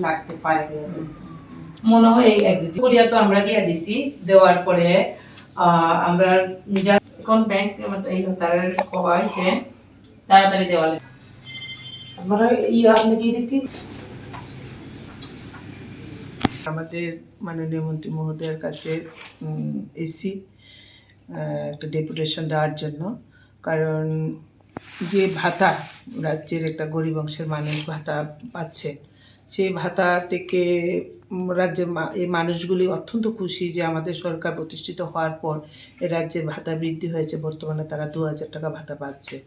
লাগতে পারে মনে হয় এই একদিন কোরিয়া তো আমরা দিয়ে দিছি, দেওয়ার পরে আমরা যা এখন ব্যাংক এই তারা কবা হয়েছে তাড়াতাড়ি দেওয়া লাগে আমরা আপনি কি দিতে আমাদের মাননীয় মন্ত্রী মহোদয়ের কাছে এসি একটা ডেপুটেশন দেওয়ার জন্য। কারণ যে ভাতা রাজ্যের একটা গরিব অংশের মানুষ ভাতা পাচ্ছে, সেই ভাতা থেকে রাজ্যের এই মানুষগুলি অত্যন্ত খুশি যে আমাদের সরকার প্রতিষ্ঠিত হওয়ার পর এ রাজ্যের ভাতা বৃদ্ধি হয়েছে। বর্তমানে তারা 2000 টাকা ভাতা পাচ্ছে।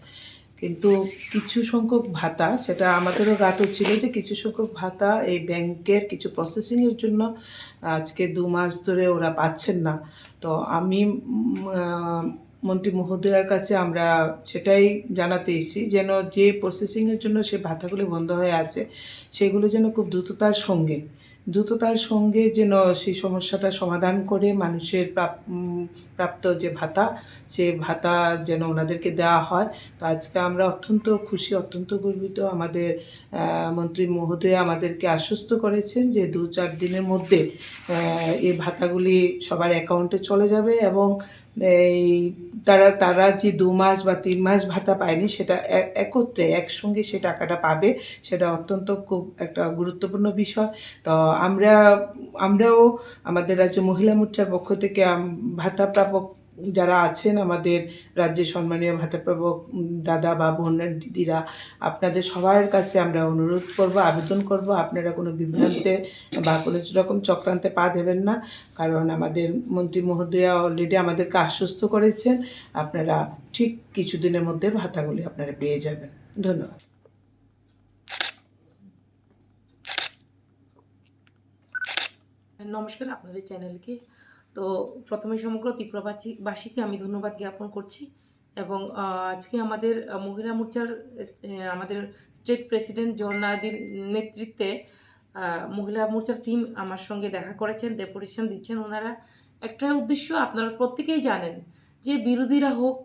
কিন্তু কিছু সংখ্যক ভাতা, সেটা আমাদেরও জ্ঞাত ছিল যে কিছু সংখ্যক ভাতা এই ব্যাংকের কিছু প্রসেসিংয়ের জন্য আজকে 2 মাস ধরে ওরা পাচ্ছেন না। তো আমি মন্ত্রী মহোদয়ার কাছে আমরা সেটাই জানাতে এসেছি যেন যে প্রসেসিংয়ের জন্য সে ভাতাগুলি বন্ধ হয়ে আছে সেগুলো যেন খুব দ্রুততার সঙ্গে যেন সেই সমস্যাটা সমাধান করে মানুষের প্রাপ্ত যে ভাতা, সে ভাতা যেন ওনাদেরকে দেওয়া হয়। তো আজকে আমরা অত্যন্ত খুশি, অত্যন্ত গর্বিত। আমাদের মন্ত্রী মহোদয় আমাদেরকে আশ্বস্ত করেছেন যে 2-4 দিনের মধ্যে এই ভাতাগুলি সবার অ্যাকাউন্টে চলে যাবে এবং এই তারা যে 2 মাস বা 3 মাস ভাতা পায়নি সেটা একত্রে একসঙ্গে সে টাকাটা পাবে। সেটা অত্যন্ত খুব একটা গুরুত্বপূর্ণ বিষয়। তো আমরাও আমাদের রাজ্য মহিলা মোর্চার পক্ষ থেকে ভাতা প্রাপক যারা আছেন, আমাদের রাজ্যে সম্মানীয় ভাতা প্রাপক দাদা বা বোনের দিদিরা, আপনাদের সবার কাছে আমরা অনুরোধ করব, আবেদন করব, আপনারা কোনো বিভ্রান্তে বা কোনো রকম চক্রান্তে পা দেবেন না। কারণ আমাদের মন্ত্রী মহোদয়া অলরেডি আমাদেরকে আশ্বস্ত করেছেন আপনারা ঠিক কিছুদিনের মধ্যে ভাতাগুলি আপনারা পেয়ে যাবেন। ধন্যবাদ। নমস্কার আপনাদের চ্যানেলকে। তো প্রথমে সমগ্র ত্রিপুরাবাসীকে আমি ধন্যবাদ জ্ঞাপন করছি এবং আজকে আমাদের মহিলা মোর্চার আমাদের স্টেট প্রেসিডেন্ট ঝর্ণাদির নেতৃত্বে মহিলা মোর্চার টিম আমার সঙ্গে দেখা করেছেন, ডেপুটেশন দিচ্ছেন ওনারা। একটা উদ্দেশ্য আপনারা প্রত্যেকেই জানেন যে বিরোধীরা হোক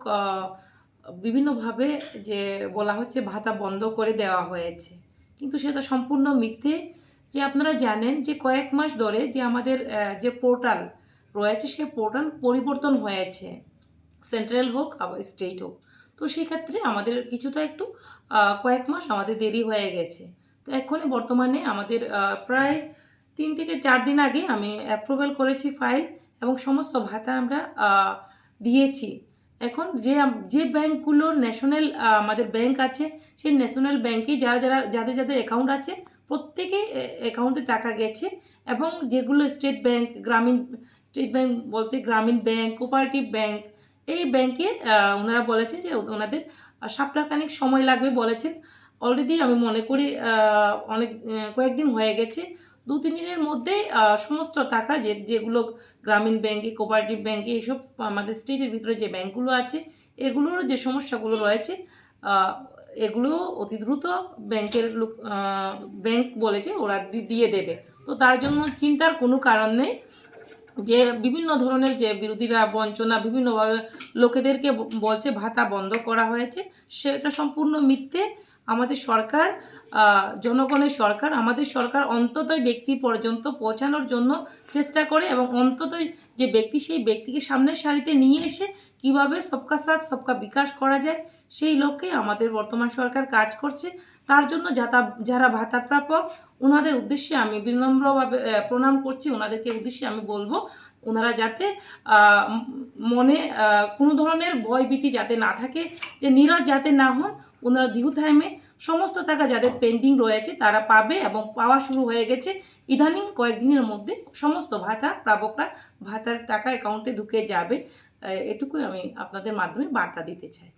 বিভিন্নভাবে যে বলা হচ্ছে ভাতা বন্ধ করে দেওয়া হয়েছে, কিন্তু সেটা সম্পূর্ণ মিথ্যে। যে আপনারা জানেন যে কয়েক মাস ধরে যে আমাদের যে পোর্টাল রয়েছে সেই পোর্টাল পরিবর্তন হয়েছে, সেন্ট্রাল হোক আবার স্টেট হোক। তো সেক্ষেত্রে আমাদের কিছুটা একটু কয়েক মাস আমাদের দেরি হয়ে গেছে। তো এখনই বর্তমানে আমাদের প্রায় 3 থেকে 4 দিন আগে আমি অ্যাপ্রুভাল করেছি ফাইল এবং সমস্ত ভাতা আমরা দিয়েছি। এখন যে ব্যাংকগুলো ন্যাশনাল আমাদের ব্যাংক আছে, সেই ন্যাশনাল ব্যাংকে যাদের অ্যাকাউন্ট আছে প্রত্যেকে অ্যাকাউন্টে টাকা গেছে এবং যেগুলো স্টেট ব্যাংক বলতে গ্রামীণ ব্যাংক, কোঅপারেটিভ ব্যাংক, এই ব্যাংকে ওনারা বলেছেন যে ওনাদের সপ্তাহখানেক সময় লাগবে বলেছেন। অলরেডি আমি মনে করি কয়েকদিন হয়ে গেছে, 2-3 দিনের মধ্যেই সমস্ত টাকা যেগুলো গ্রামীণ ব্যাংকে, কোঅপারেটিভ ব্যাংকে, এইসব আমাদের স্টেটের ভিতরে যে ব্যাংকগুলো আছে এগুলোর যে সমস্যাগুলো রয়েছে এগুলো অতি দ্রুত ব্যাংক বলেছে ওরা দিয়ে দেবে। তো তার জন্য চিন্তার কোনো কারণ নেই। যে বিভিন্ন ধরনের যে বিরোধীরা বঞ্চনা বিভিন্নভাবে লোকেদেরকে বলছে ভাতা বন্ধ করা হয়েছে, সেটা সম্পূর্ণ মিথ্যে। আমাদের সরকার জনগণের সরকার, আমাদের সরকার অন্ততই ব্যক্তি পর্যন্ত পৌঁছানোর জন্য চেষ্টা করে এবং অন্ততই যে ব্যক্তি সেই ব্যক্তিকে সামনের সারিতে নিয়ে এসে কিভাবে সবকা সাথ সবকা বিকাশ করা যায় সেই লক্ষ্যে আমাদের বর্তমান সরকার কাজ করছে। তার জন্য যারা ভাতা প্রাপক ওনাদের উদ্দেশ্যে আমি বিনম্রভাবে প্রণাম করছি। ওনাদেরকে উদ্দেশ্যে আমি বলবো ওনারা যাতে মনে কোনো ধরনের ভয়ভীতি যাতে না থাকে, যে নিরাশ যাতে না হন। ওনারা ডিউ টাইমে সমস্ত টাকা যাদের পেন্ডিং রয়েছে তারা পাবে এবং পাওয়া শুরু হয়ে গেছে। ইদানিং কয়েকদিনের মধ্যে সমস্ত ভাতা প্রাপকরা ভাতার টাকা অ্যাকাউন্টে ঢুকে যাবে, এটুকুই আমি আপনাদের মাধ্যমে বার্তা দিতে চাই।